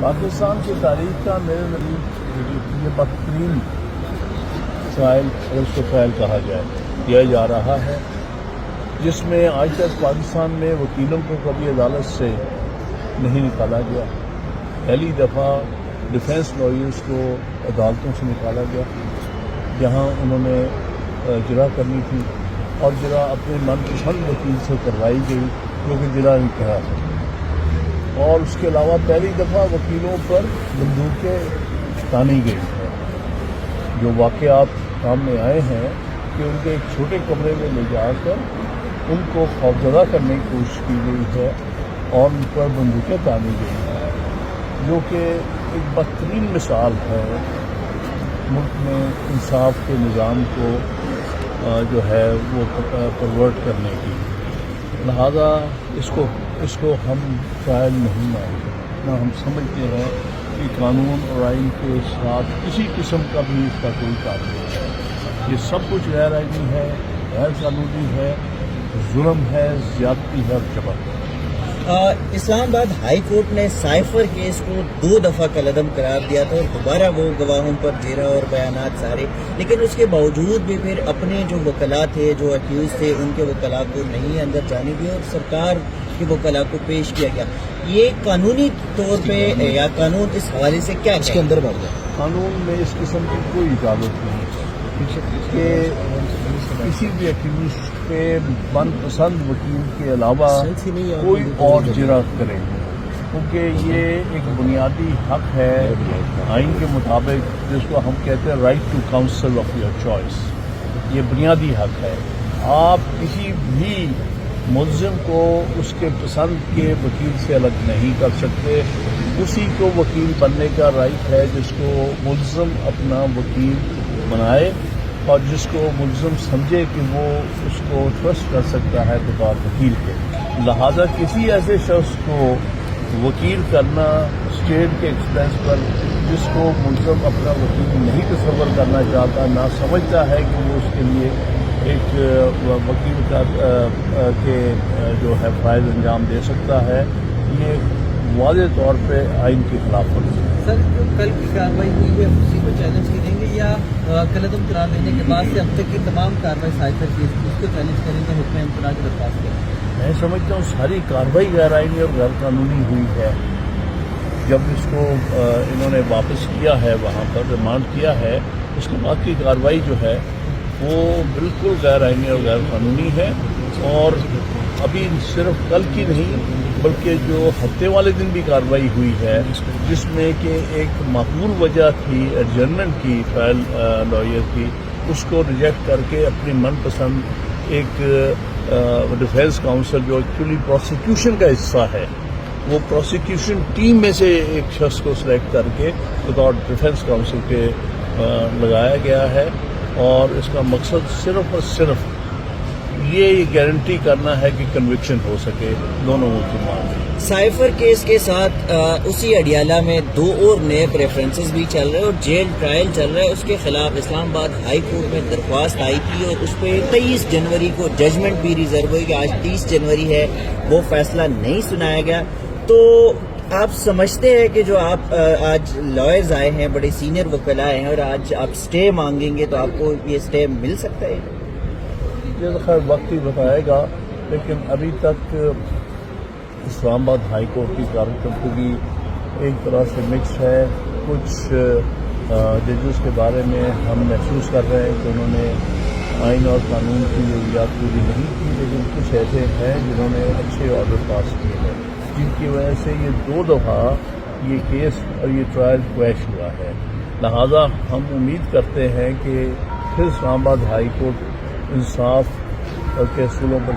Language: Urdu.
پاکستان کی تاریخ کا میرے نزدیک یہ بدترین ٹرائل اگر اس کو ٹرائل کہا جائے کیا جا رہا ہے، جس میں آج تک پاکستان میں وکیلوں کو کبھی عدالت سے نہیں نکالا گیا۔ پہلی دفعہ ڈیفینس لائرز کو عدالتوں سے نکالا گیا جہاں انہوں نے جرح کرنی تھی، اور جرح اپنے من پسند وکیل سے کروائی گئی جو کہ جرح انتہا ہے۔ اور اس کے علاوہ پہلی دفعہ وکیلوں پر بندوقیں تانی گئی ہیں۔ جو واقعات سامنے آئے ہیں کہ ان کے ایک چھوٹے کمرے میں لے جا کر ان کو خوفزدہ کرنے کی کوشش کی گئی ہے اور ان پر بندوقیں تانی گئی ہیں، جو کہ ایک بدترین مثال ہے ملک میں انصاف کے نظام کو جو ہے وہ پرورٹ کرنے کی۔ لہذا اس کو ہم ٹرائل نہیں مانتے، نہ ہم سمجھتے ہیں کہ قانون اور آئین کے ساتھ کسی قسم کا بھی اس کا کوئی تعلق نہیں ہے۔ یہ سب کچھ غیر آئینی ہے، غیر قانونی ہے، ظلم ہے، زیادتی ہے اور جبر ہے۔ اسلام آباد ہائی کورٹ نے سائفر کیس کو 2 دفعہ کالعدم قرار دیا تھا اور دوبارہ وہ گواہوں پر جرح اور بیانات سارے، لیکن اس کے باوجود بھی پھر اپنے جو وکلاء تھے، جو اکیوز تھے، ان کے وکلاء کو نہیں اندر جانے دیا اور سرکار کے وکلاء کو پیش کیا گیا۔ یہ قانونی طور پہ یا قانون اس حوالے سے کیا اس کے اندر بڑھ گیا؟ قانون میں اس قسم کی کوئی اجازت نہیں ہے کہ کسی بھی ایکٹیویسٹ کے من پسند وکیل کے علاوہ کوئی اور جرح کرے، کیونکہ یہ ایک بنیادی حق ہے آئین کے مطابق، جس کو ہم کہتے ہیں right to counsel of your choice. یہ بنیادی حق ہے۔ آپ کسی بھی ملزم کو اس کے پسند کے وکیل سے الگ نہیں کر سکتے۔ اسی کو وکیل بننے کا رائٹ ہے جس کو ملزم اپنا وکیل بنائے اور جس کو ملزم سمجھے کہ وہ اس کو ٹرسٹ کر سکتا ہے بطور وکیل کے۔ لہذا کسی ایسے شخص کو وکیل کرنا اسٹیٹ کے ایکسپینس پر، جس کو ملزم اپنا وکیل نہیں تصور کرنا چاہتا، نہ سمجھتا ہے کہ وہ اس کے لیے ایک وکیل کا کے جو ہے فرائض انجام دے سکتا ہے، یہ واضح طور پہ آئین کی خلاف ورزی ہے۔ سر، جو کل کی کارروائی ہوئی ہے اسی کو چیلنج کریں گے یا کالعدم قرار دینے کے بعد سے اب تک کی تمام کارروائی سائفر کیس کی اس کو چیلنج کریں گے، حکم امتناع کی درخواست کریں گے؟ میں سمجھتا ہوں ساری کارروائی غیر آئینی اور غیر قانونی ہوئی ہے۔ جب اس کو انہوں نے واپس کیا ہے، وہاں پر ریمانڈ کیا ہے، اس کے بعد کی کارروائی جو ہے وہ بالکل غیر آئینی اور غیر قانونی ہے، اور ابھی صرف کل کی نہیں بلکہ جو ہفتے والے دن بھی کارروائی ہوئی ہے، جس میں کہ ایک معقول وجہ تھی ایڈجرنمنٹ کی ٹرائل لائر کی، اس کو ریجیکٹ کر کے اپنی من پسند ایک ڈیفینس کاؤنسل جو ایکچولی پروسیکیوشن کا حصہ ہے، وہ پروسیکیوشن ٹیم میں سے ایک شخص کو سلیکٹ کر کے بطور ڈیفینس کاؤنسل کے لگایا گیا ہے، اور اس کا مقصد صرف اور صرف یہ گارنٹی کرنا ہے کہ کنوکشن ہو سکے دونوں مسلمان میں۔ سائفر کیس کے ساتھ اسی اڈیالہ میں 2 اور نئے پریفرنسز بھی چل رہے اور جیل ٹرائل چل رہا ہے۔ اس کے خلاف اسلام آباد ہائی کورٹ میں درخواست آئی تھی اور اس پہ 23 جنوری کو ججمنٹ بھی ریزرو ہوئی کہ آج 30 جنوری ہے، وہ فیصلہ نہیں سنایا گیا۔ تو آپ سمجھتے ہیں کہ جو آپ آج لائرز آئے ہیں، بڑے سینئر وکلاء آئے ہیں اور آج آپ سٹے مانگیں گے تو آپ کو یہ سٹے مل سکتا ہے؟ یہ تو خیر وقت ہی بتائے گا، لیکن ابھی تک اسلام آباد ہائی کورٹ کی کارکردگی ایک طرح سے مکس ہے۔ کچھ ججز کے بارے میں ہم محسوس کر رہے ہیں کہ انہوں نے آئین اور قانون کی ضروریات پوری نہیں کی، لیکن کچھ ایسے ہیں جنہوں نے اچھے آرڈر پاس کیے ہیں، جن کی وجہ سے یہ 2 دفعہ یہ کیس اور یہ ٹرائل کویش ہوا ہے۔ لہذا ہم امید کرتے ہیں کہ پھر اسلام آباد ہائی کورٹ انصاف کے اصولوں پر